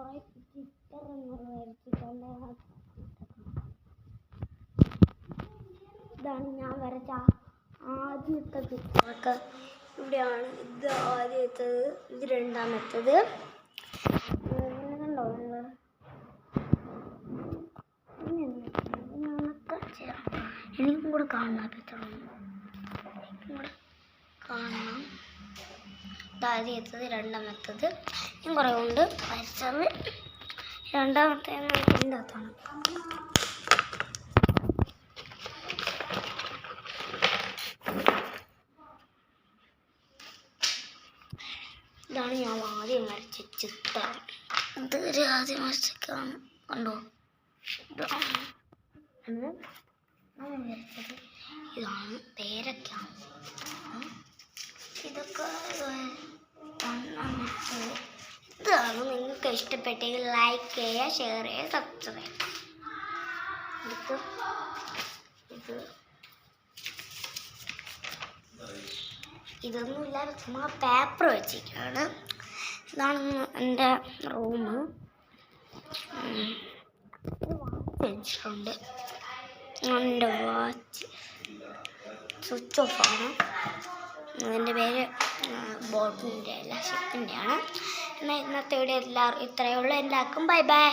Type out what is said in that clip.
കുറെ ചിത്രങ്ങൾ വരച്ചിട്ടുണ്ട്. ഇതാണ് ഞാൻ വരച്ച ആദ്യത്തെ ചിത്രമൊക്കെ ഇവിടെയാണ്. ഇത് ആദ്യത്തേത്, ഇത് രണ്ടാമത്തേത്. കണ്ടോ നിങ്ങൾ? എനിക്കും കൂടെ കാണണം, കാണണം. ആദ്യത്തേത്, രണ്ടാമത്തേത് ഞാൻ കുറേ കൊണ്ട് വരച്ചത്. രണ്ടാമത്തെ ഇതിൻ്റെ അകത്താണ്. ഇതാണ് ഞാൻ ആദ്യം വരച്ച ചിത്രം. ഇത് ആദ്യം വരച്ചതാണ്, കണ്ടോ? ഇതാണ് വരച്ചത്. ഇതാണ് പേരക്ക. ഇതൊക്കെ ഇതാണ്. നിങ്ങൾക്ക് ഇഷ്ടപ്പെട്ടെങ്കിൽ ലൈക്ക് ചെയ്യുക, ഷെയർ ചെയ്യുക, സബ്സ്ക്രൈബ്. ഇതൊന്നുമില്ല, ചുമ്മാ പേപ്പർ വെച്ചിട്ടാണ്. ഇതാണ് എൻ്റെ റൂം. വാച്ച് വെച്ചിട്ടുണ്ട്. എൻ്റെ വാച്ച് സ്വിച്ച് ഓഫ് ആണ്. എൻ്റെ പേര് ബോട്ടിൻ്റെ അല്ല, ഷിപ്പിൻ്റെയാണ്. എന്നാൽ ഇന്നത്തെ വീഡിയോ ഇത്രയേ ഉള്ളൂ. എല്ലാവർക്കും ബൈ ബൈ.